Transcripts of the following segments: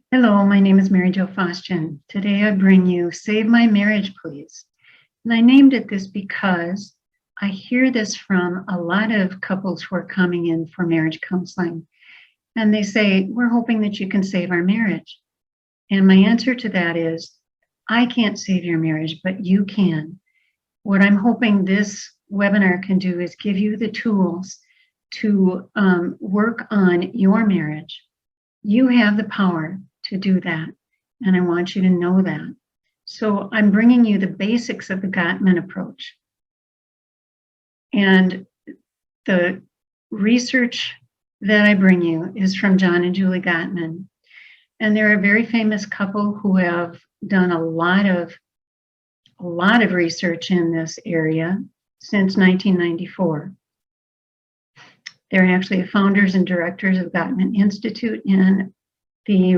Hello, my name is Marital Faustgen. Today I bring you Save My Marriage, Please. And I named it this because I hear this from a lot of couples who are coming in for marriage counseling. And they say, we're hoping that you can save our marriage. And my answer to that is, I can't save your marriage, but you can. What I'm hoping this webinar can do is give you the tools to work on your marriage. You have the power to do that, and I want you to know that. So I'm bringing you the basics of the Gottman approach. And the research that I bring you is from John and Julie Gottman. And they're a very famous couple who have done a lot of research in this area since 1994. They're actually founders and directors of Gottman Institute and the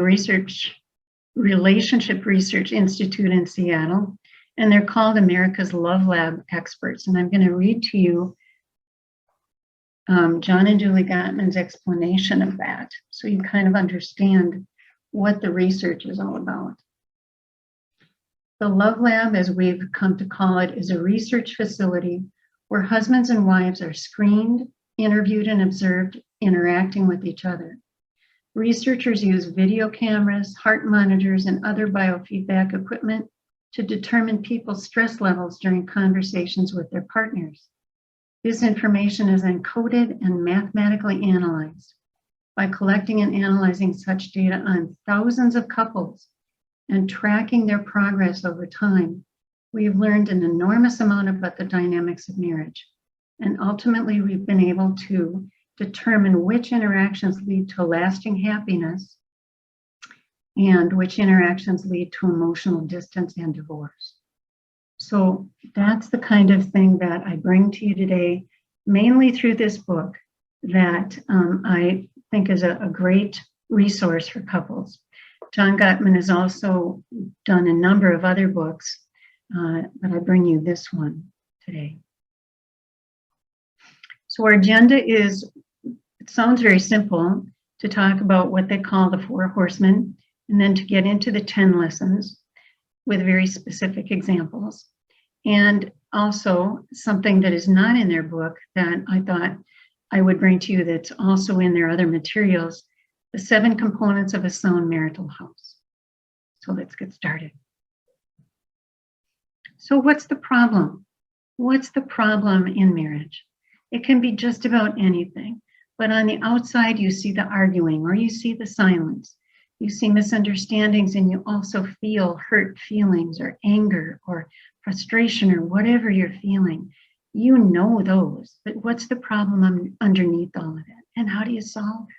Relationship Research Institute in Seattle, and they're called America's Love Lab experts. And I'm going to read to you John and Julie Gottman's explanation of that, so you kind of understand what the research is all about. The Love Lab, as we've come to call it, is a research facility where husbands and wives are screened, interviewed, and observed interacting with each other. Researchers use video cameras, heart monitors, and other biofeedback equipment to determine people's stress levels during conversations with their partners. This information is encoded and mathematically analyzed. By collecting and analyzing such data on thousands of couples and tracking their progress over time, we've learned an enormous amount about the dynamics of marriage. And ultimately, we've been able to determine which interactions lead to lasting happiness and which interactions lead to emotional distance and divorce. So that's the kind of thing that I bring to you today, mainly through this book that I think is a great resource for couples. John Gottman has also done a number of other books, but I bring you this one today. So our agenda is, it sounds very simple, to talk about what they call the Four Horsemen, and then to get into the 10 lessons with very specific examples. And also something that is not in their book that I thought I would bring to you that's also in their other materials, the 7 components of a sound marital house. So let's get started. So what's the problem? What's the problem in marriage? It can be just about anything, but on the outside you see the arguing or you see the silence. You see misunderstandings and you also feel hurt feelings or anger or frustration or whatever you're feeling. You know those, but what's the problem underneath all of it? And how do you solve it?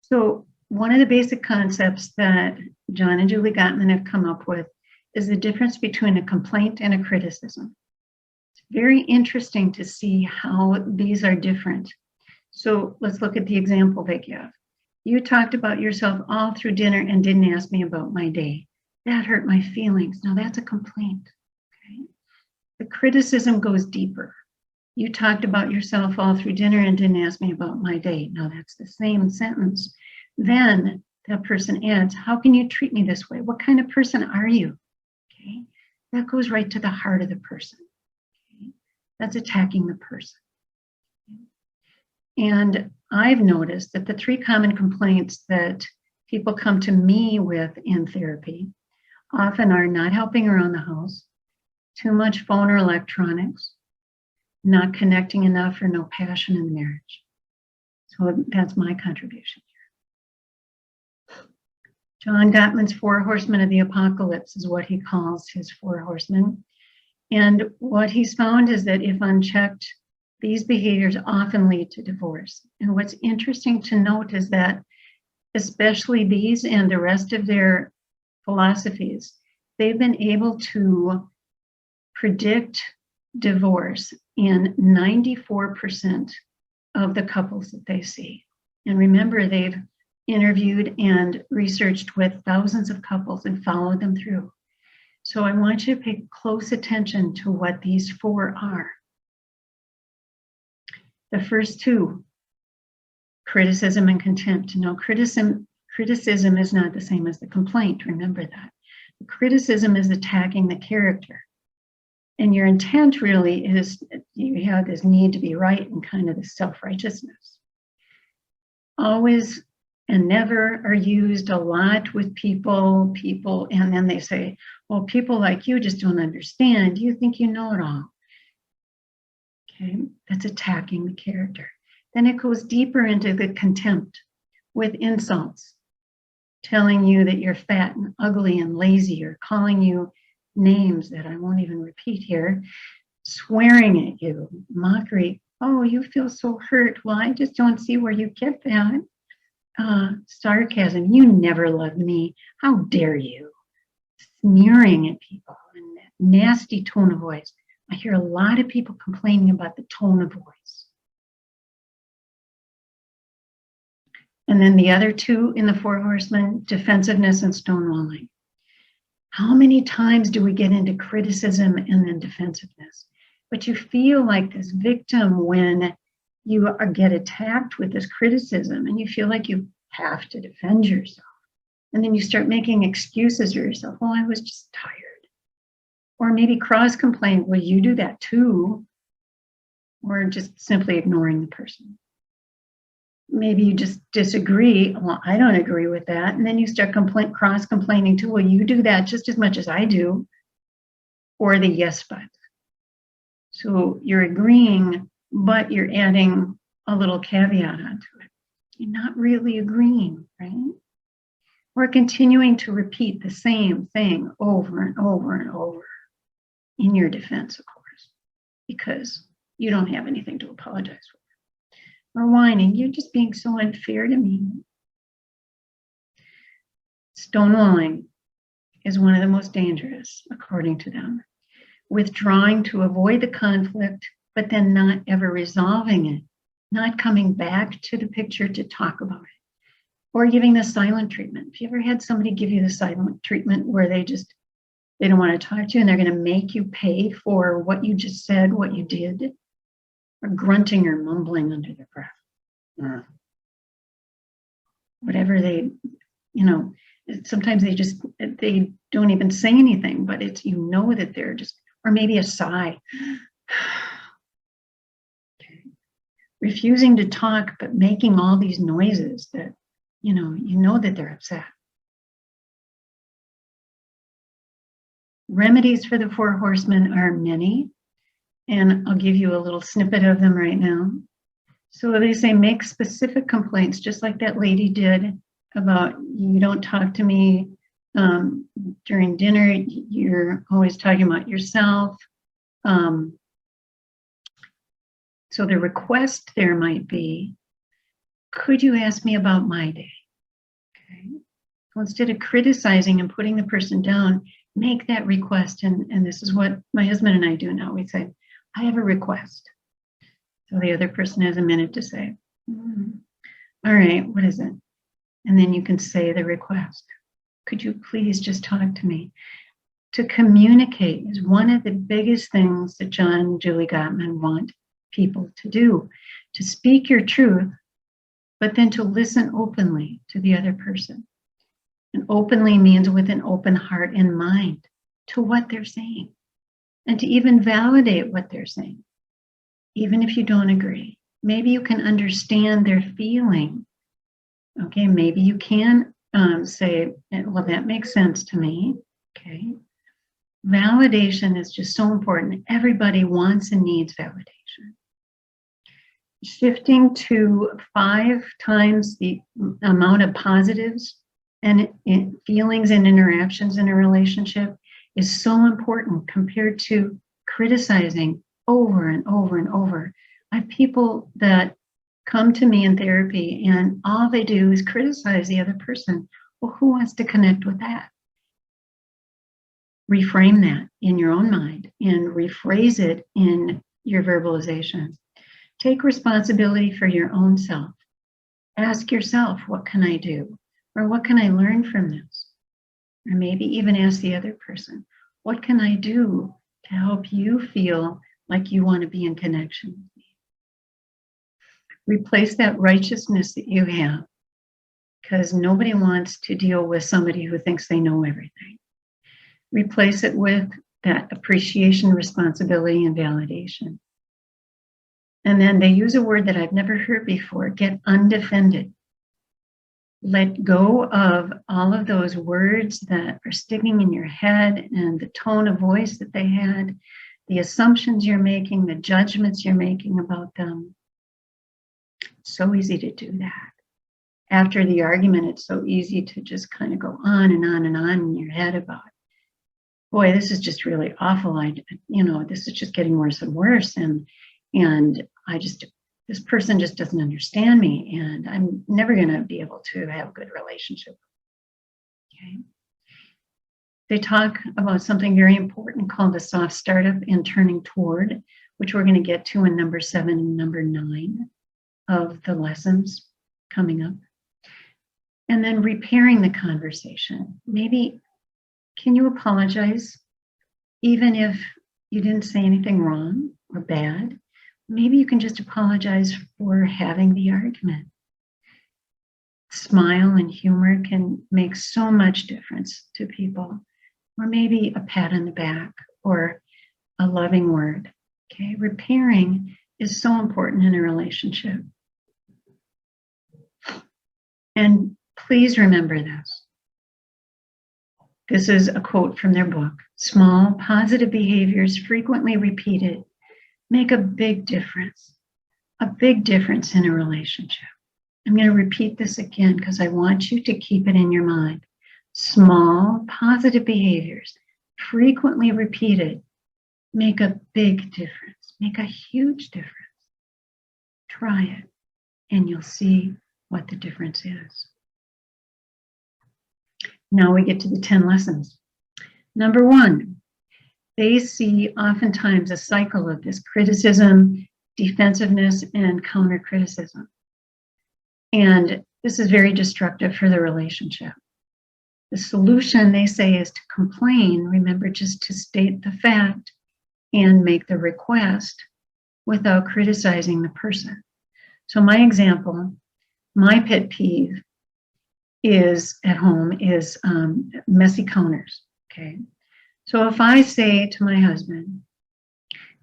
So one of the basic concepts that John and Julie Gottman have come up with is the difference between a complaint and a criticism. It's very interesting to see how these are different. So let's look at the example they give. You talked about yourself all through dinner and didn't ask me about my day. That hurt my feelings. Now that's a complaint. Okay? The criticism goes deeper. You talked about yourself all through dinner and didn't ask me about my day. Now that's the same sentence. Then that person adds, how can you treat me this way? What kind of person are you? Okay? That goes right to the heart of the person. Okay? That's attacking the person. And I've noticed that the 3 common complaints that people come to me with in therapy often are not helping around the house, too much phone or electronics, not connecting enough, or no passion in the marriage. So that's my contribution here. John Gottman's Four Horsemen of the Apocalypse is what he calls his Four Horsemen. And what he's found is that if unchecked, these behaviors often lead to divorce. And what's interesting to note is that especially these and the rest of their philosophies, they've been able to predict divorce in 94% of the couples that they see. And remember, they've interviewed and researched with thousands of couples and followed them through. So I want you to pay close attention to what these 4 are. The first 2, criticism and contempt. No, criticism is not the same as the complaint. Remember that. The criticism is attacking the character. And your intent really is you have this need to be right and kind of the self-righteousness. Always and never are used a lot with people, and then they say, well, people like you just don't understand. You think you know it all. Okay, that's attacking the character. Then it goes deeper into the contempt with insults, telling you that you're fat and ugly and lazy, or calling you names that I won't even repeat here, swearing at you, mockery. Oh, you feel so hurt. Well, I just don't see where you get that. Sarcasm. You never loved me. How dare you? Sneering at people and that nasty tone of voice. I hear a lot of people complaining about the tone of voice. And then the other two in the Four Horsemen, defensiveness and stonewalling. How many times do we get into criticism and then defensiveness? But you feel like this victim when you get attacked with this criticism and you feel like you have to defend yourself. And then you start making excuses for yourself. Well, I was just tired. Or maybe cross-complain. Well, you do that too. Or just simply ignoring the person. Maybe you just disagree. Well, I don't agree with that. And then you start cross-complaining too. Well, you do that just as much as I do. Or the yes but. So you're agreeing, but you're adding a little caveat onto it. You're not really agreeing, right? Or continuing to repeat the same thing over and over and over in your defense, of course, because you don't have anything to apologize for. Or whining, you're just being so unfair to me. Stonewalling is one of the most dangerous, according to them. Withdrawing to avoid the conflict, but then not ever resolving it, not coming back to the picture to talk about it, or giving the silent treatment. Have you ever had somebody give you the silent treatment where they don't want to talk to you and they're going to make you pay for what you just said, what you did, or grunting or mumbling under their breath? Whatever they, sometimes they don't even say anything, but it's, that they're just, or maybe a sigh. Okay. Refusing to talk, but making all these noises that, that they're upset. Remedies for the Four Horsemen are many, and I'll give you a little snippet of them right now. So they say, make specific complaints, just like that lady did about, you don't talk to me during dinner, you're always talking about yourself. So the request there might be, could you ask me about my day? Okay. So instead of criticizing and putting the person down, make that request. And this is what my husband and I do now. We say, I have a request. So the other person has a minute to say, all right, what is it? And then you can say the request. Could you please just talk to me? To communicate is one of the biggest things that John and Julie Gottman want people to do. To speak your truth, but then to listen openly to the other person. And openly means with an open heart and mind to what they're saying. And to even validate what they're saying. Even if you don't agree. Maybe you can understand their feeling. Okay, maybe you can say, well, that makes sense to me. Okay. Validation is just so important. Everybody wants and needs validation. Shifting to 5 times the amount of positives and feelings and interactions in a relationship is so important compared to criticizing over and over and over. I have people that come to me in therapy and all they do is criticize the other person. Well, who wants to connect with that? Reframe that in your own mind and rephrase it in your verbalization. Take responsibility for your own self. Ask yourself, what can I do? Or what can I learn from this? Or maybe even ask the other person, what can I do to help you feel like you want to be in connection with me? Replace that righteousness that you have, because nobody wants to deal with somebody who thinks they know everything. Replace it with that appreciation, responsibility, and validation. And then they use a word that I've never heard before, get undefended. Let go of all of those words that are sticking in your head and the tone of voice that they had, the assumptions you're making, the judgments you're making about them. It's so easy to do that. After the argument, it's so easy to just kind of go on and on and on in your head about, boy, this is just really awful. This is just getting worse and worse. And this person just doesn't understand me, and I'm never going to be able to have a good relationship. Okay. They talk about something very important called the soft startup and turning toward, which we're going to get to in number 7 and number 9 of the lessons coming up. And then repairing the conversation. Maybe, can you apologize? Even if you didn't say anything wrong or bad, maybe you can just apologize for having the argument. Smile and humor can make so much difference to people. Or maybe a pat on the back or a loving word. Okay, repairing is so important in a relationship. And please remember this. This is a quote from their book. Small, positive behaviors frequently repeated make a big difference in a relationship. I'm going to repeat this again because I want you to keep it in your mind. Small, positive behaviors, frequently repeated, make a big difference, make a huge difference. Try it, and you'll see what the difference is. Now we get to the 10 lessons. Number 1, they see oftentimes a cycle of this criticism, defensiveness, and counter-criticism. And this is very destructive for the relationship. The solution, they say, is to complain. Remember, just to state the fact and make the request without criticizing the person. So my example, my pet peeve is at home is messy counters, okay? So if I say to my husband,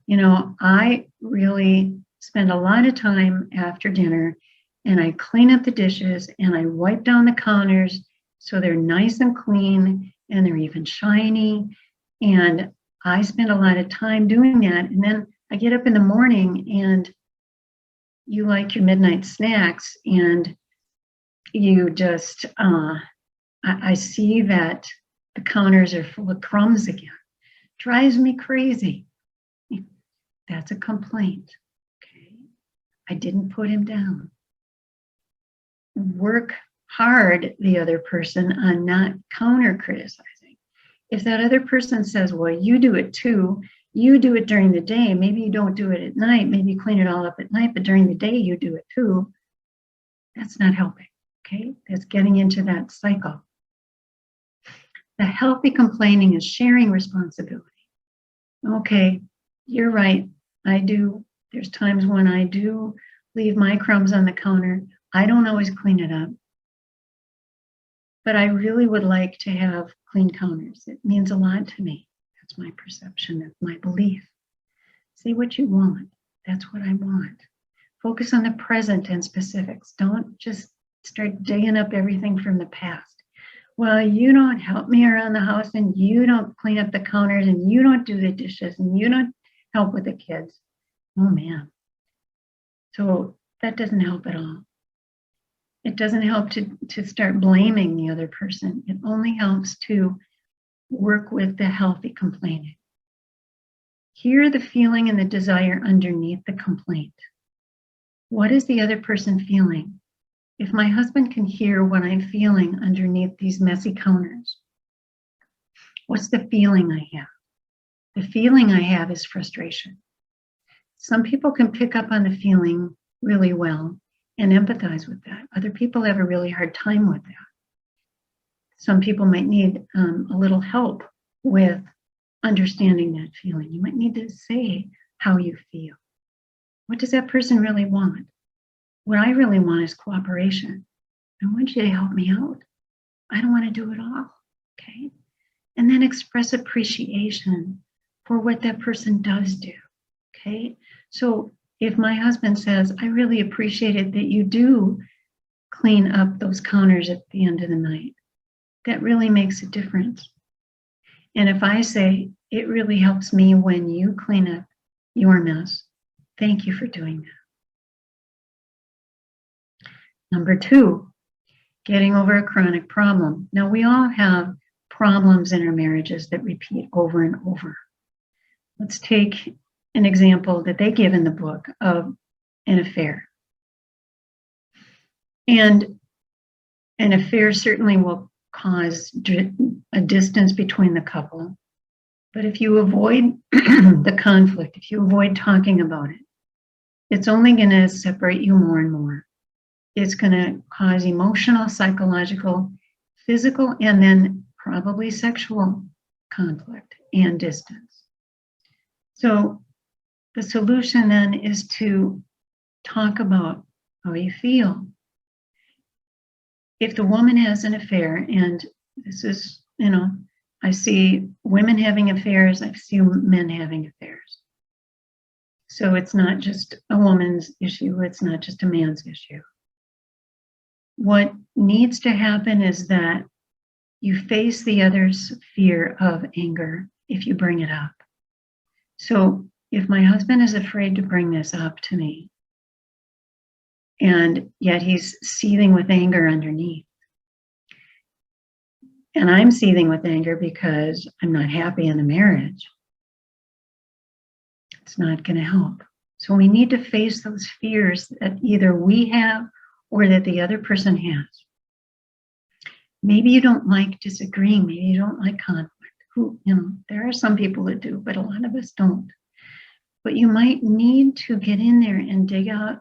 I really spend a lot of time after dinner and I clean up the dishes and I wipe down the counters so they're nice and clean and they're even shiny. And I spend a lot of time doing that. And then I get up in the morning and you like your midnight snacks and you just, I see that the counters are full of crumbs again. Drives me crazy. That's a complaint. Okay. I didn't put him down. Work hard, the other person, on not counter criticizing. If that other person says, well, you do it too, you do it during the day, maybe you don't do it at night, maybe you clean it all up at night, but during the day you do it too, that's not helping, okay? That's getting into that cycle. The healthy complaining is sharing responsibility. Okay, you're right, I do. There's times when I do leave my crumbs on the counter. I don't always clean it up. But I really would like to have clean counters. It means a lot to me. That's my perception, that's my belief. Say what you want. That's what I want. Focus on the present and specifics. Don't just start digging up everything from the past. Well, you don't help me around the house and you don't clean up the counters and you don't do the dishes and you don't help with the kids. Oh man. So that doesn't help at all. It doesn't help to start blaming the other person. It only helps to work with the healthy complaining. Hear the feeling and the desire underneath the complaint. What is the other person feeling? If my husband can hear what I'm feeling underneath these messy counters, what's the feeling I have? The feeling I have is frustration. Some people can pick up on the feeling really well and empathize with that. Other people have a really hard time with that. Some people might need a little help with understanding that feeling. You might need to say how you feel. What does that person really want? what I really want is cooperation. I want you to help me out. I don't want to do it all. Okay. And then express appreciation for what that person does do. Okay. So if my husband says, I really appreciate it that you do clean up those counters at the end of the night, that really makes a difference. And if I say, it really helps me when you clean up your mess, thank you for doing that. Number 2, getting over a chronic problem. Now, we all have problems in our marriages that repeat over and over. Let's take an example that they give in the book of an affair. And an affair certainly will cause a distance between the couple. But if you avoid the conflict, if you avoid talking about it, it's only going to separate you more and more. It's going to cause emotional, psychological, physical, and then probably sexual conflict and distance. So the solution then is to talk about how you feel. If the woman has an affair, and this is, I see women having affairs, I see men having affairs. So it's not just a woman's issue, it's not just a man's issue. What needs to happen is that you face the other's fear of anger if you bring it up. So if my husband is afraid to bring this up to me, and yet he's seething with anger underneath, and I'm seething with anger because I'm not happy in the marriage, it's not going to help. So we need to face those fears that either we have or that the other person has. Maybe you don't like disagreeing. Maybe you don't like conflict. There are some people that do, but a lot of us don't. But you might need to get in there and dig out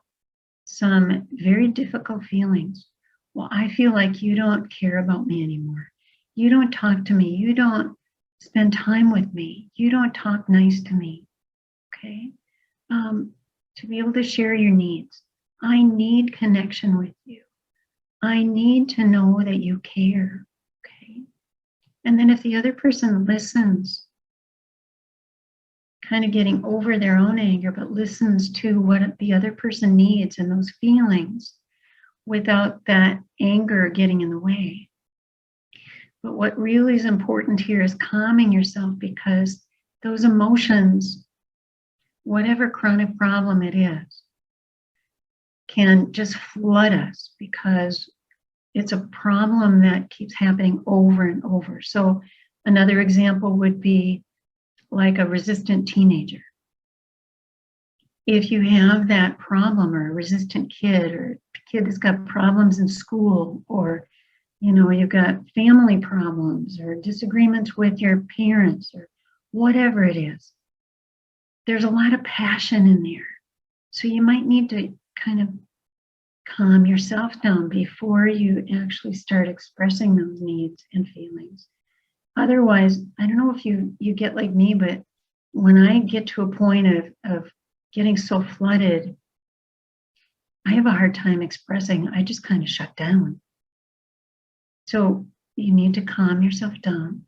some very difficult feelings. Well, I feel like you don't care about me anymore. You don't talk to me. You don't spend time with me. You don't talk nice to me. Okay? To be able to share your needs. I need connection with you. I need to know that you care. Okay? And then if the other person listens, kind of getting over their own anger, but listens to what the other person needs and those feelings without that anger getting in the way. But what really is important here is calming yourself, because those emotions, whatever chronic problem it is, can just flood us because it's a problem that keeps happening over and over. So another example would be like a resistant teenager. If you have that problem, or a resistant kid, or a kid that's got problems in school, or you've got family problems or disagreements with your parents or whatever it is, there's a lot of passion in there. So you might need to kind of calm yourself down before you actually start expressing those needs and feelings. Otherwise, I don't know if you get like me, but when I get to a point of getting so flooded, I have a hard time expressing. I just kind of shut down. So you need to calm yourself down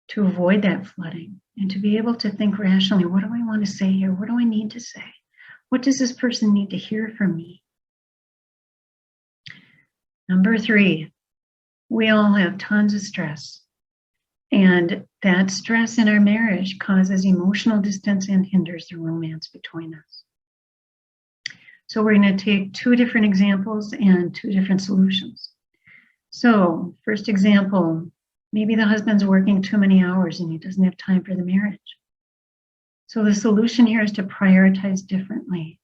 to avoid that flooding and to be able to think rationally. What do I want to say here? What do I need to say? What does this person need to hear from me? Number 3, we all have tons of stress. And that stress in our marriage causes emotional distance and hinders the romance between us. So we're going to take 2 different examples and 2 different solutions. So first example, maybe the husband's working too many hours and he doesn't have time for the marriage. So the solution here is to prioritize differently.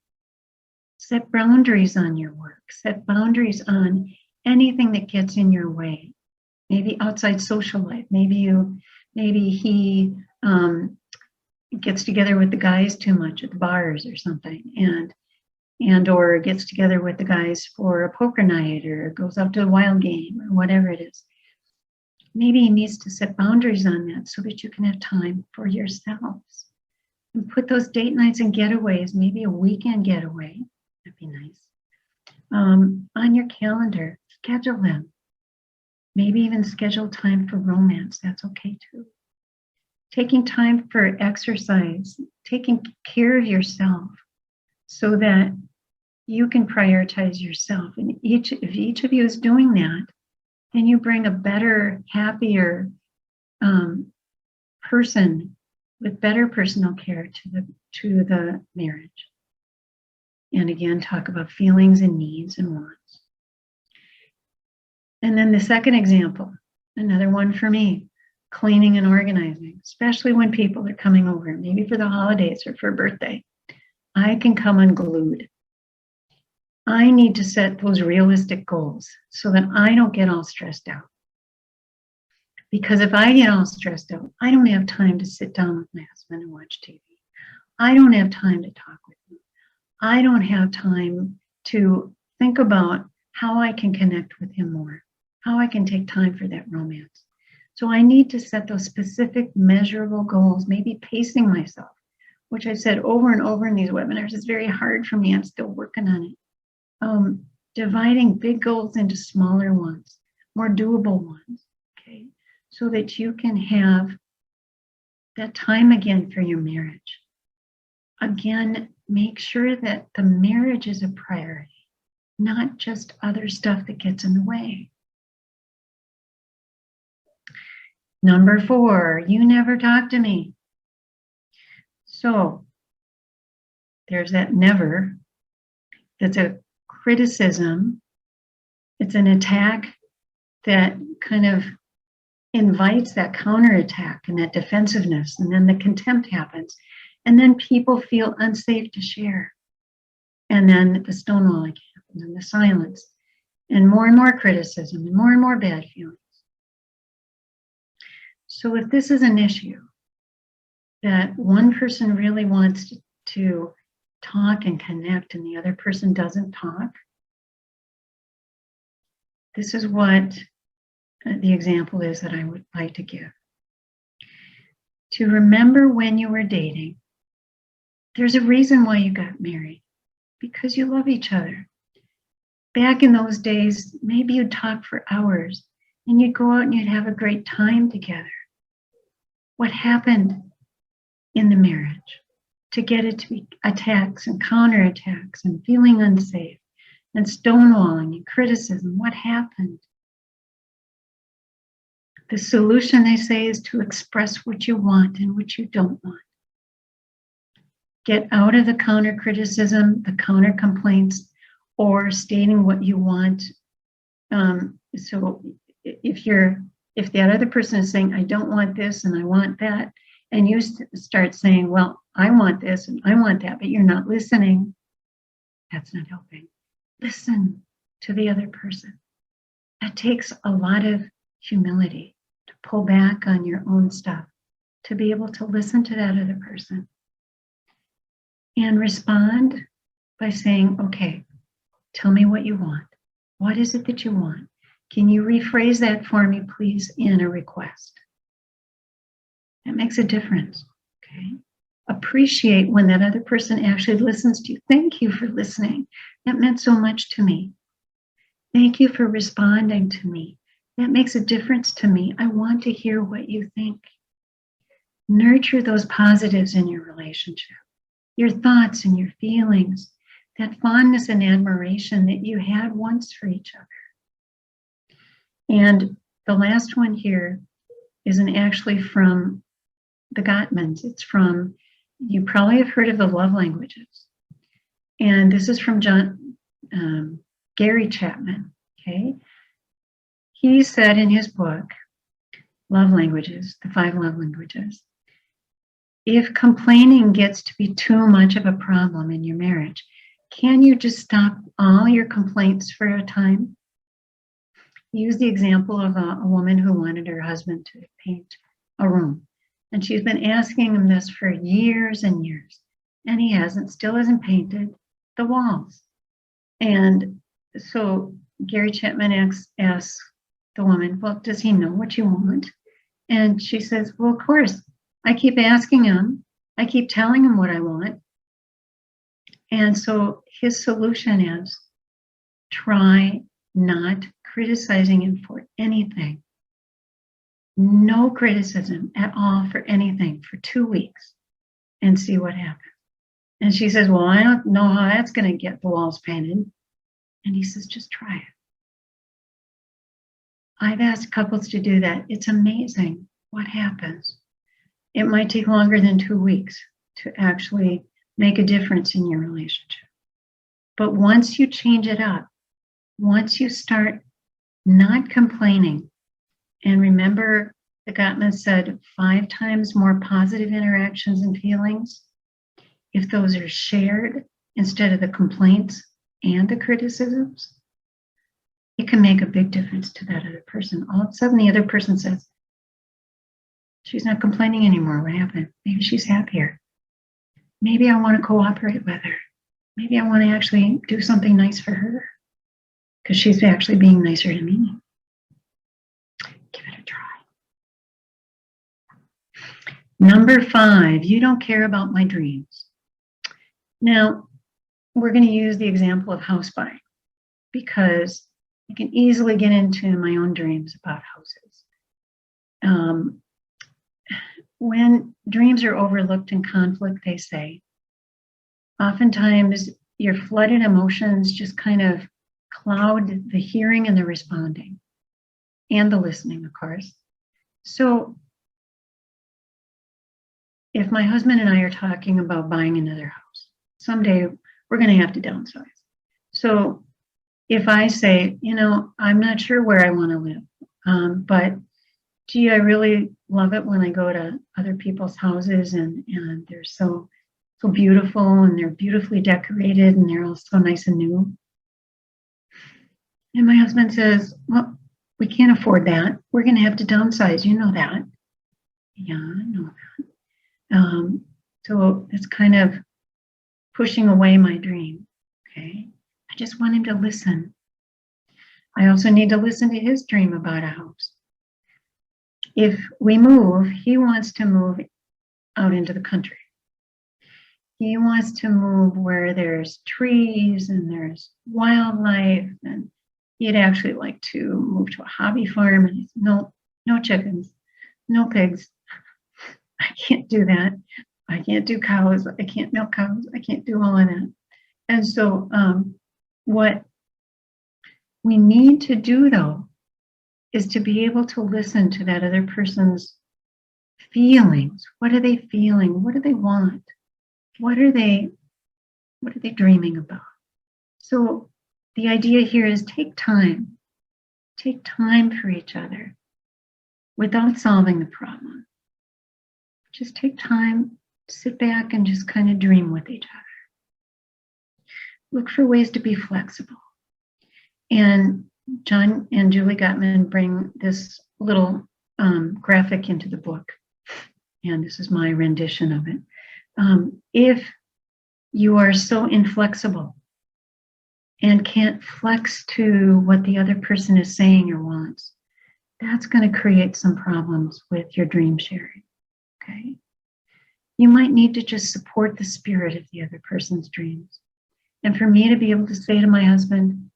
Set boundaries on your work. Set boundaries on anything that gets in your way. Maybe outside social life. Maybe he gets together with the guys too much at the bars or something, and or gets together with the guys for a poker night, or goes out to a wild game, or whatever it is. Maybe he needs to set boundaries on that so that you can have time for yourselves. And put those date nights and getaways, maybe a weekend getaway. That'd be nice. On your calendar, schedule them. Maybe even schedule time for romance. That's okay too. Taking time for exercise, taking care of yourself so that you can prioritize yourself. And if each of you is doing that, then you bring a better, happier person with better personal care to the marriage. And again, talk about feelings and needs and wants. And then the second example, another one for me, cleaning and organizing, especially when people are coming over, maybe for the holidays or for a birthday. I can come unglued. I need to set those realistic goals so that I don't get all stressed out. Because if I get all stressed out, I don't have time to sit down with my husband and watch TV. I don't have time to talk with him. I don't have time to think about how I can connect with him more, how I can take time for that romance. So I need to set those specific measurable goals, maybe pacing myself, which I said over and over in these webinars is very hard for me. I'm still working on it. Dividing big goals into smaller ones, more doable ones, okay? So that you can have that time again for your marriage. Again, make sure that the marriage is a priority, not just other stuff that gets in the way. Number 4, you never talk to me. So there's that never. It's a criticism. It's an attack that kind of invites that counterattack and that defensiveness, and then the contempt happens. And then people feel unsafe to share. And then the stonewalling happens, and the silence, and more criticism, and more bad feelings. So if this is an issue that one person really wants to talk and connect and the other person doesn't talk, this is what the example is that I would like to give. To remember when you were dating, there's a reason why you got married, because you love each other. Back in those days, maybe you'd talk for hours and you'd go out and you'd have a great time together. What happened in the marriage to get it to be attacks and counterattacks and feeling unsafe and stonewalling and criticism? What happened? The solution, they say, is to express what you want and what you don't want. Get out of the counter criticism, the counter complaints, or stating what you want. So if that other person is saying, I don't want this and I want that, and you start saying, well, I want this and I want that, but you're not listening, that's not helping. Listen to the other person. That takes a lot of humility to pull back on your own stuff, to be able to listen to that other person and respond by saying, okay, tell me what you want. What is it that you want? Can you rephrase that for me, please, in a request? That makes a difference, okay? Appreciate when that other person actually listens to you. Thank you for listening. That meant so much to me. Thank you for responding to me. That makes a difference to me. I want to hear what you think. Nurture those positives in your relationship, your thoughts and your feelings, that fondness and admiration that you had once for each other. And the last one here isn't actually from the Gottmans. It's from, you probably have heard of the love languages. And this is from Gary Chapman, okay? He said in his book, Love Languages, the 5 Love Languages, if complaining gets to be too much of a problem in your marriage, can you just stop all your complaints for a time? He used the example of a woman who wanted her husband to paint a room. And she's been asking him this for years and years. And he still hasn't painted the walls. And so Gary Chapman asks the woman, well, does he know what you want? And she says, well, of course. I keep asking him. I keep telling him what I want. And so his solution is, try not criticizing him for anything. No criticism at all for anything for 2 weeks and see what happens. And she says, well, I don't know how that's going to get the walls painted. And he says, just try it. I've asked couples to do that. It's amazing what happens. It might take longer than 2 weeks to actually make a difference in your relationship. But once you change it up, once you start not complaining, and remember, the Gottman said 5 times more positive interactions and feelings, if those are shared instead of the complaints and the criticisms, it can make a big difference to that other person. All of a sudden, the other person says, she's not complaining anymore. What happened? Maybe she's happier. Maybe I want to cooperate with her. Maybe I want to actually do something nice for her because she's actually being nicer to me. Give it a try. Number 5, you don't care about my dreams. Now, we're going to use the example of house buying because I can easily get into my own dreams about houses. When dreams are overlooked in conflict, they say, oftentimes your flooded emotions just kind of cloud the hearing and the responding and the listening, of course. So if my husband and I are talking about buying another house, someday we're going to have to downsize. So if I say, I'm not sure where I want to live, but gee, I really love it when I go to other people's houses and they're so beautiful and they're beautifully decorated and they're all so nice and new. And my husband says, well, we can't afford that. We're going to have to downsize. You know that. Yeah, I know that. So it's kind of pushing away my dream. Okay. I just want him to listen. I also need to listen to his dream about a house. If we move, he wants to move out into the country. He wants to move where there's trees and there's wildlife, and he'd actually like to move to a hobby farm. And he's no chickens, no pigs. I can't do that. I can't do cows. I can't milk cows. I can't do all of that. And so what we need to do, though, is to be able to listen to that other person's feelings. What are they feeling? What do they want? What are they dreaming about? So the idea here is take time for each other without solving the problem. Just take time, sit back and just kind of dream with each other. Look for ways to be flexible. And John and Julie Gottman bring this little graphic into the book. And this is my rendition of it. If you are so inflexible and can't flex to what the other person is saying or wants, that's going to create some problems with your dream sharing. Okay? You might need to just support the spirit of the other person's dreams. And for me to be able to say to my husband,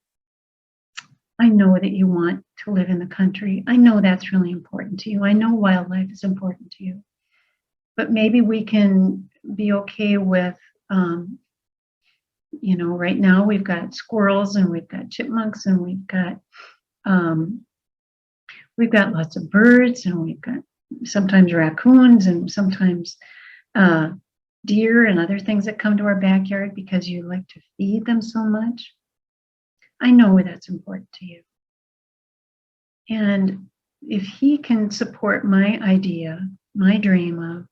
I know that you want to live in the country. I know that's really important to you. I know wildlife is important to you. But maybe we can be okay with, right now we've got squirrels and we've got chipmunks and we've got lots of birds and we've got sometimes raccoons and sometimes deer and other things that come to our backyard because you like to feed them so much. I know that's important to you. And if he can support my idea, my dream of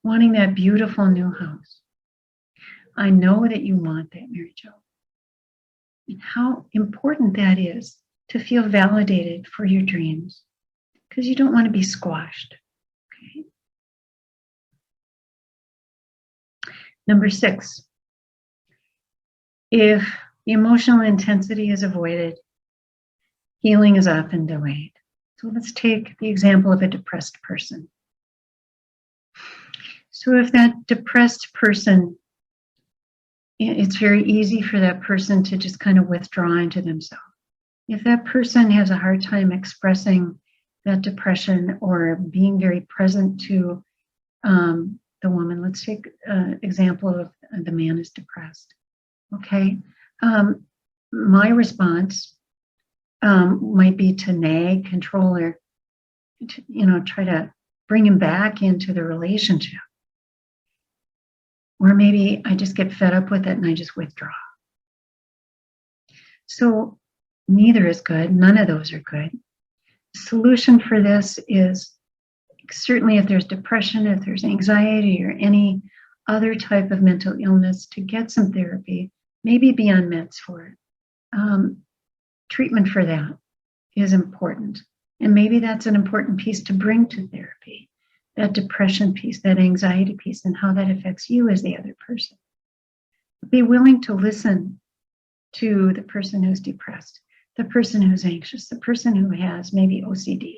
wanting that beautiful new house, I know that you want that, Mary Jo. And how important that is to feel validated for your dreams, because you don't want to be squashed. Okay. Number 6, if the emotional intensity is avoided, healing is often delayed. So let's take the example of a depressed person. So if that depressed person it's very easy for that person to just kind of withdraw into themselves. If that person has a hard time expressing that depression or being very present to the woman, let's take an example of the man is depressed. Okay, my response might be to nag, control, or to, try to bring him back into the relationship. Or maybe I just get fed up with it and I just withdraw. So neither is good. None of those are good. The solution for this is certainly if there's depression, if there's anxiety or any other type of mental illness, to get some therapy, maybe be on meds for it. Treatment for that is important. And maybe that's an important piece to bring to therapy, that depression piece, that anxiety piece, and how that affects you as the other person. Be willing to listen to the person who's depressed, the person who's anxious, the person who has maybe OCD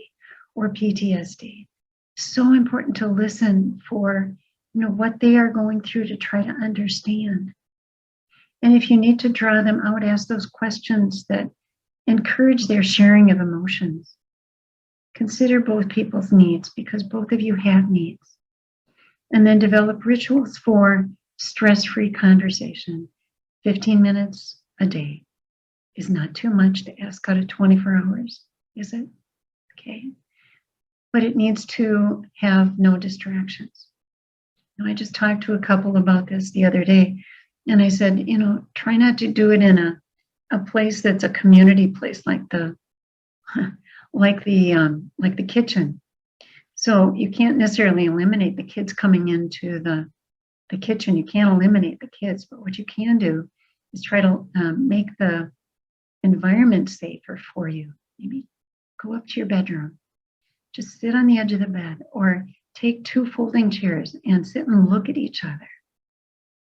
or PTSD. So important to listen for what they are going through, to try to understand. And if you need to draw them out, ask those questions that encourage their sharing of emotions. Consider both people's needs, because both of you have needs. And then develop rituals for stress-free conversation. 15 minutes a day is not too much to ask out of 24 hours, is it? Okay. But it needs to have no distractions. Now, I just talked to a couple about this the other day, and I said, try not to do it in a place that's a community place like the kitchen. So you can't necessarily eliminate the kids coming into the kitchen. You can't eliminate the kids, but what you can do is try to make the environment safer for you. Maybe go up to your bedroom, just sit on the edge of the bed, or take 2 folding chairs and sit and look at each other.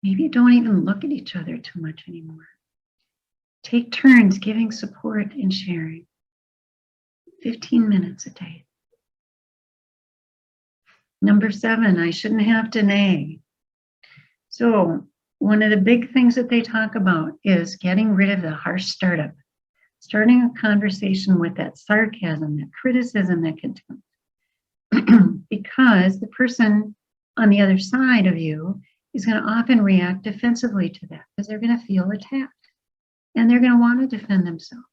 Maybe don't even look at each other too much anymore. Take turns giving support and sharing. 15 minutes a day. Number 7, I shouldn't have to nag. So one of the big things that they talk about is getting rid of the harsh startup. Starting a conversation with that sarcasm, that criticism, that contempt. Because the person on the other side of you is going to often react defensively to that, because they're going to feel attacked and they're going to want to defend themselves.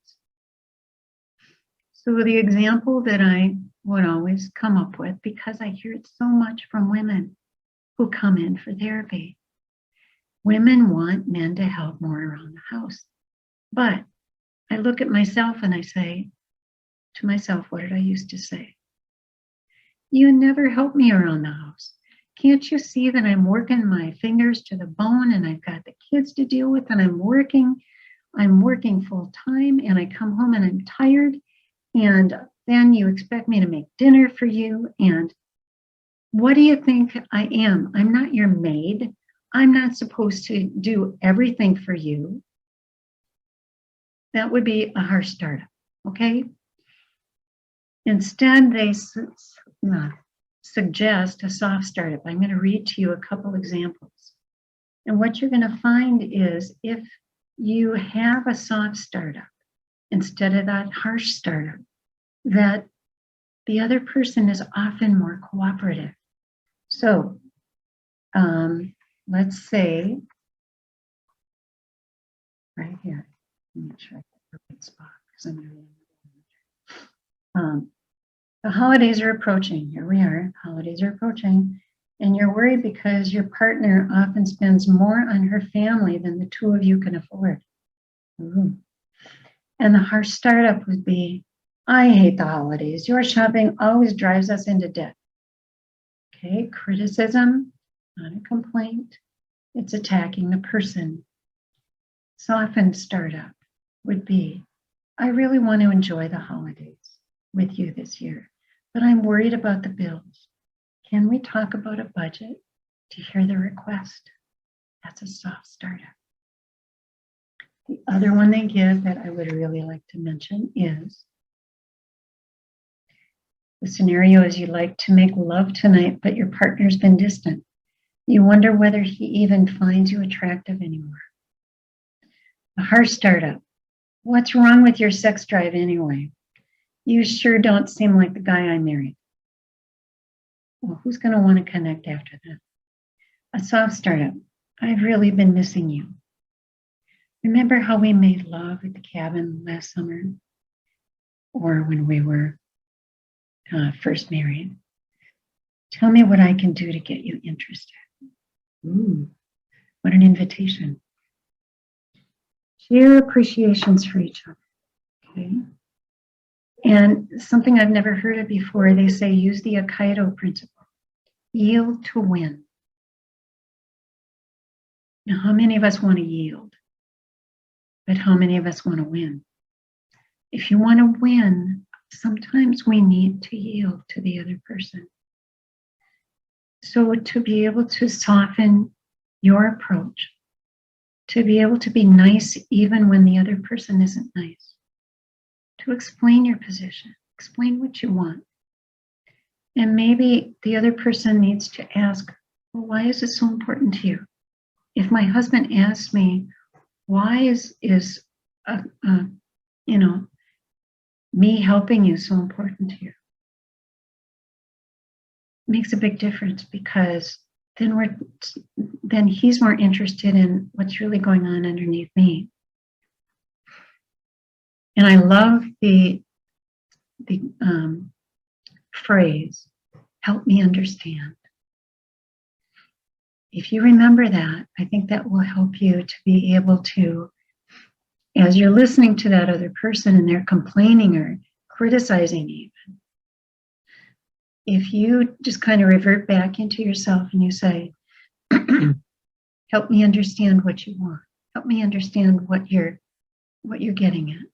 So the example that I would always come up with, because I hear it so much from women who come in for therapy, women want men to help more around the house. But I look at myself and I say to myself, what did I used to say? You never help me around the house. Can't you see that I'm working my fingers to the bone and I've got the kids to deal with and I'm working full time and I come home and I'm tired, and then you expect me to make dinner for you, and what do you think I am? I'm not your maid. I'm not supposed to do everything for you. That would be a harsh startup, okay? Instead, they suggest a soft startup. I'm going to read to you a couple examples. And what you're going to find is if you have a soft startup instead of that harsh startup, that the other person is often more cooperative. So let's say, right here, let me check the right spot because I'm really the holidays are approaching. Here we are. Holidays are approaching. And you're worried because your partner often spends more on her family than the two of you can afford. Ooh. And the harsh startup would be, I hate the holidays. Your shopping always drives us into debt. Okay, criticism, not a complaint. It's attacking the person. Softened startup would be, I really want to enjoy the holidays with you this year, but I'm worried about the bills. Can we talk about a budget to hear the request? That's a soft startup. The other one they give that I would really like to mention is, the scenario is you like to make love tonight, but your partner's been distant. You wonder whether he even finds you attractive anymore. A harsh startup. What's wrong with your sex drive anyway? You sure don't seem like the guy I married. Well, who's going to want to connect after that? A soft startup. I've really been missing you. Remember how we made love at the cabin last summer? Or when we were first married? Tell me what I can do to get you interested. Ooh, what an invitation. Share appreciations for each other. Okay. And something I've never heard of before, they say use the Aikido principle. Yield to win. Now, how many of us want to yield? But how many of us want to win? If you want to win, sometimes we need to yield to the other person. So to be able to soften your approach, to be able to be nice even when the other person isn't nice, to explain your position, explain what you want. And maybe the other person needs to ask, well, why is it so important to you? If my husband asks me, why is me helping you so important to you? It makes a big difference, because then he's more interested in what's really going on underneath me. And I love the phrase, help me understand. If you remember that, I think that will help you to be able to, as you're listening to that other person and they're complaining or criticizing even, if you just kind of revert back into yourself and you say, help me understand what you want. Help me understand what you're getting at.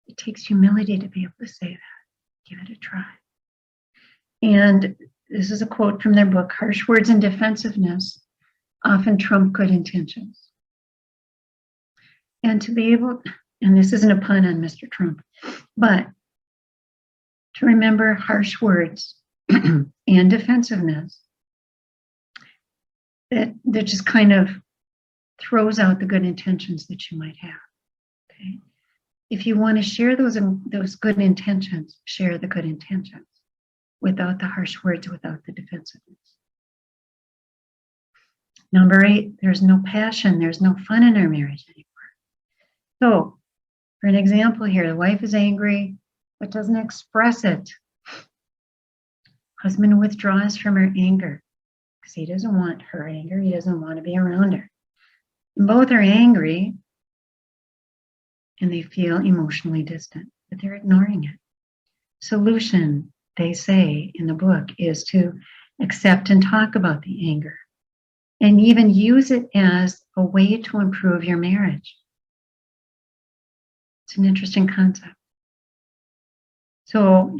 It takes humility to be able to say that. Give it a try. And this is a quote from their book, Harsh Words and Defensiveness Often Trump Good Intentions. And to be able, and this isn't a pun on Mr. Trump, but to remember harsh words and defensiveness, that just kind of throws out the good intentions that you might have. Okay? If you want to share those good intentions, share the good intentions without the harsh words, without the defensiveness. Number 8, there's no passion, there's no fun in our marriage anymore. So, for an example here, the wife is angry, but doesn't express it. Husband withdraws from her anger because he doesn't want her anger, he doesn't want to be around her. And both are angry and they feel emotionally distant, but they're ignoring it. Solution, they say in the book, is to accept and talk about the anger and even use it as a way to improve your marriage. It's an interesting concept. So,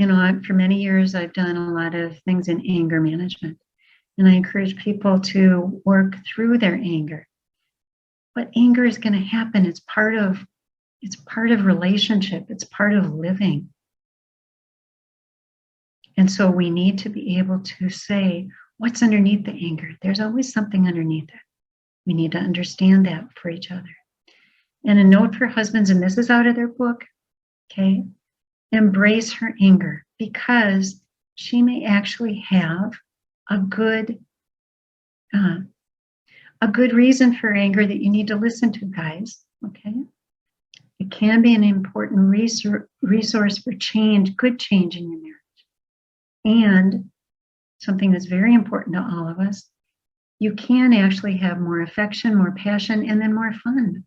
for many years, I've done a lot of things in anger management, and I encourage people to work through their anger. But anger is going to happen. It's part of relationship. It's part of living. And so we need to be able to say, what's underneath the anger? There's always something underneath it. We need to understand that for each other. And a note for husbands, and this is out of their book, okay? Embrace her anger, because she may actually have a good reason for anger that you need to listen to, guys, okay? It can be an important resource for change, good change in your marriage. And something that's very important to all of us, you can actually have more affection, more passion, and then more fun.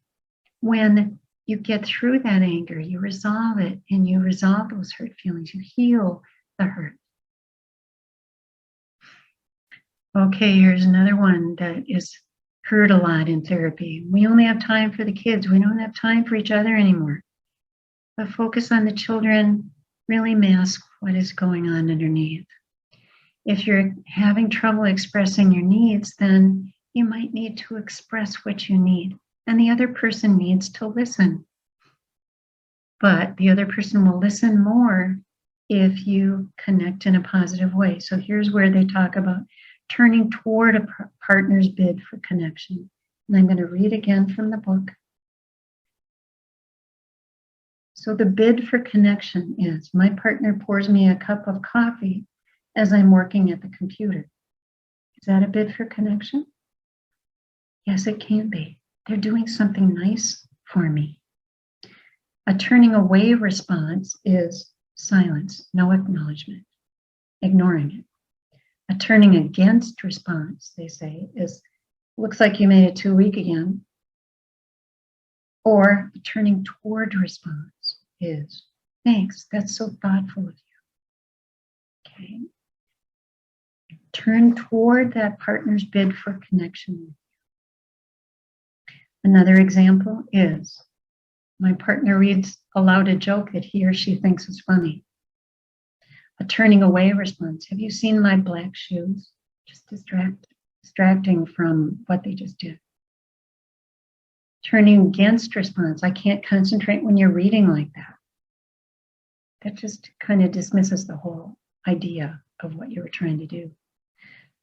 When you get through that anger, you resolve it, and you resolve those hurt feelings. You heal the hurt. Okay, here's another one that is heard a lot in therapy. We only have time for the kids. We don't have time for each other anymore. But focus on the children, really mask what is going on underneath. If you're having trouble expressing your needs, then you might need to express what you need. And the other person needs to listen. But the other person will listen more if you connect in a positive way. So here's where they talk about turning toward a partner's bid for connection. And I'm going to read again from the book. So the bid for connection is my partner pours me a cup of coffee as I'm working at the computer. Is that a bid for connection? Yes, it can be. They're doing something nice for me. A turning away response is silence, no acknowledgement, ignoring it. A turning against response, they say, is looks like you made it too weak again. Or a turning toward response is thanks, that's so thoughtful of you. Okay. Turn toward that partner's bid for connection. Another example is my partner reads aloud a joke that he or she thinks is funny. A turning away response. Have you seen my black shoes? Just distracting from what they just did. Turning against response. I can't concentrate when you're reading like that. That just kind of dismisses the whole idea of what you were trying to do.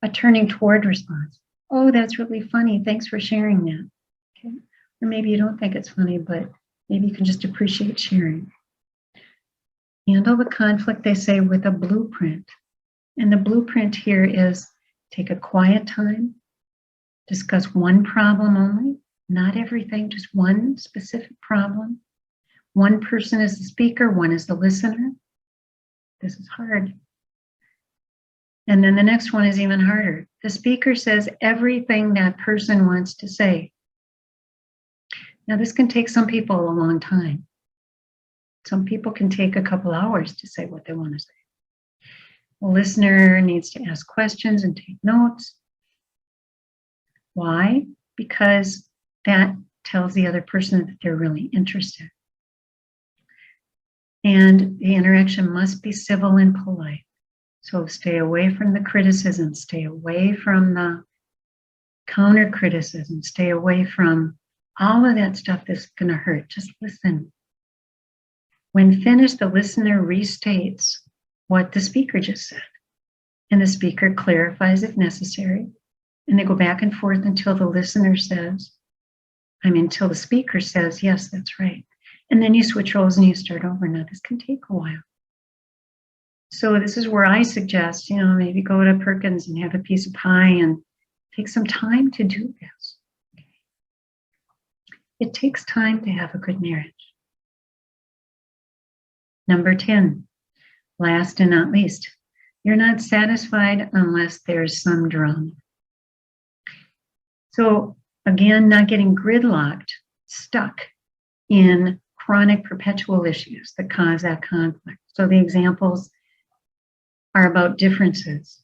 A turning toward response. Oh, that's really funny. Thanks for sharing that. Okay. Or maybe you don't think it's funny, but maybe you can just appreciate sharing. Handle the conflict, they say, with a blueprint. And the blueprint here is take a quiet time, discuss one problem only, not everything, just one specific problem. One person is the speaker, one is the listener. This is hard. And then the next one is even harder. The speaker says everything that person wants to say. Now, this can take some people a long time. Some people can take a couple hours to say what they want to say. The listener needs to ask questions and take notes. Why? Because that tells the other person that they're really interested. And the interaction must be civil and polite. So stay away from the criticism, stay away from the counter criticism, stay away from all of that stuff that's going to hurt. Just listen. When finished, the listener restates what the speaker just said. And the speaker clarifies if necessary. And they go back and forth until the listener says, until the speaker says, yes, that's right. And then you switch roles and you start over. Now, this can take a while. So this is where I suggest, maybe go to Perkins and have a piece of pie and take some time to do this. Okay. It takes time to have a good marriage. Number 10, last and not least, you're not satisfied unless there's some drama. So again, not getting gridlocked, stuck in chronic perpetual issues that cause that conflict. So the examples are about differences.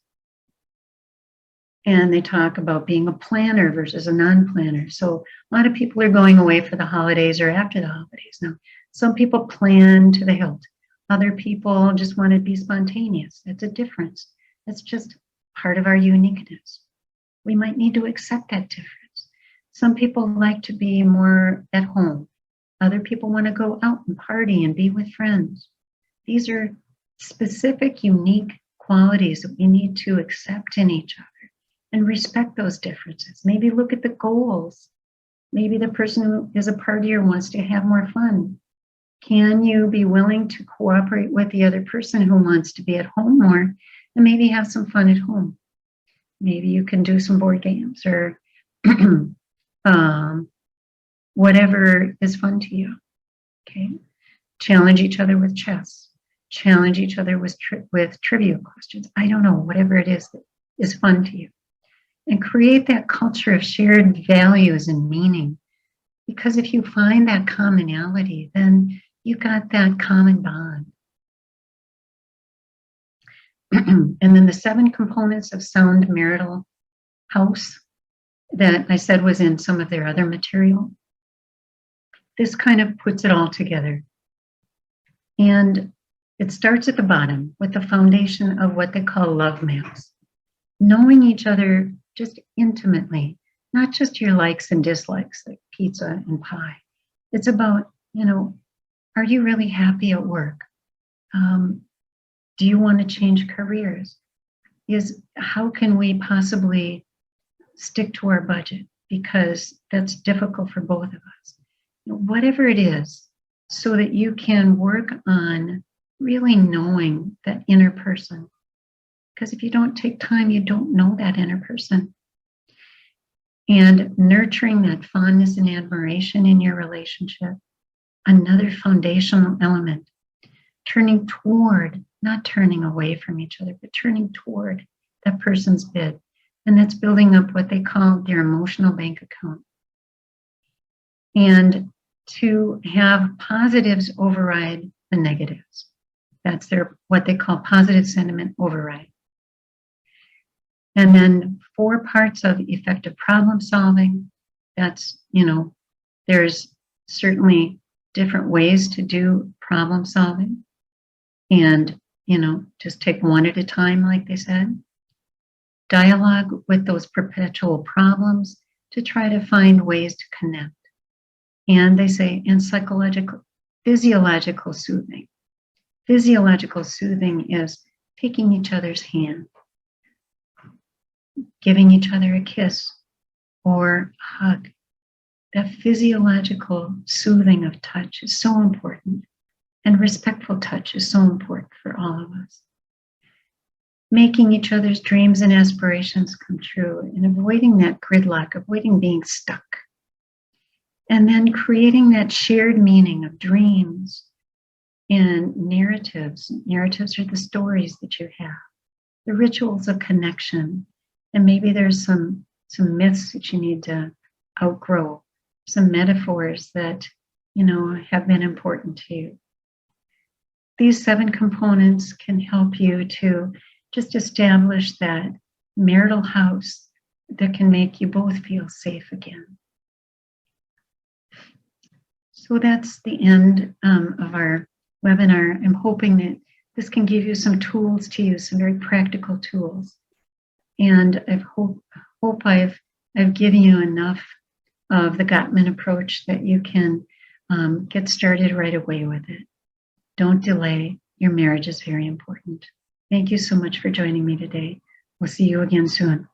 And they talk about being a planner versus a non-planner. So a lot of people are going away for the holidays or after the holidays. Now, some people plan to the hilt. Other people just want to be spontaneous. That's a difference. That's just part of our uniqueness. We might need to accept that difference. Some people like to be more at home. Other people want to go out and party and be with friends. These are specific, unique qualities that we need to accept in each other and respect those differences. Maybe look at the goals. Maybe the person who is a partier wants to have more fun. Can you be willing to cooperate with the other person who wants to be at home more and maybe have some fun at home? Maybe you can do some board games or whatever is fun to you. Okay. Challenge each other with chess. Challenge each other with trivia questions. I don't know, whatever it is that is fun to you. And create that culture of shared values and meaning. Because if you find that commonality, then you got that common bond. And then the 7 components of sound marital house that I said was in some of their other material. This kind of puts it all together. And it starts at the bottom with the foundation of what they call love maps. Knowing each other just intimately, not just your likes and dislikes like pizza and pie. It's about, are you really happy at work? Do you want to change careers? How can we possibly stick to our budget? Because that's difficult for both of us. Whatever it is, so that you can work on really knowing that inner person. Because if you don't take time, you don't know that inner person. And nurturing that fondness and admiration in your relationship, another foundational element. Turning toward, not turning away from each other, but turning toward that person's bid. And that's building up what they call their emotional bank account. And to have positives override the negatives. That's what they call positive sentiment override. And then 4 parts of effective problem solving. That's, there's certainly different ways to do problem solving. And, just take one at a time, like they said. Dialogue with those perpetual problems to try to find ways to connect. And they say, and physiological soothing. Physiological soothing is taking each other's hand, giving each other a kiss or a hug. That physiological soothing of touch is so important. And respectful touch is so important for all of us. Making each other's dreams and aspirations come true and avoiding that gridlock, avoiding being stuck. And then creating that shared meaning of dreams and narratives. Narratives are the stories that you have, the rituals of connection. And maybe there's some myths that you need to outgrow, some metaphors that, have been important to you. These 7 components can help you to just establish that marital house that can make you both feel safe again. So that's the end of our webinar. I'm hoping that this can give you some tools to use, some very practical tools. And I hope I've given you enough of the Gottman approach that you can get started right away with it. Don't delay. Your marriage is very important. Thank you so much for joining me today. We'll see you again soon.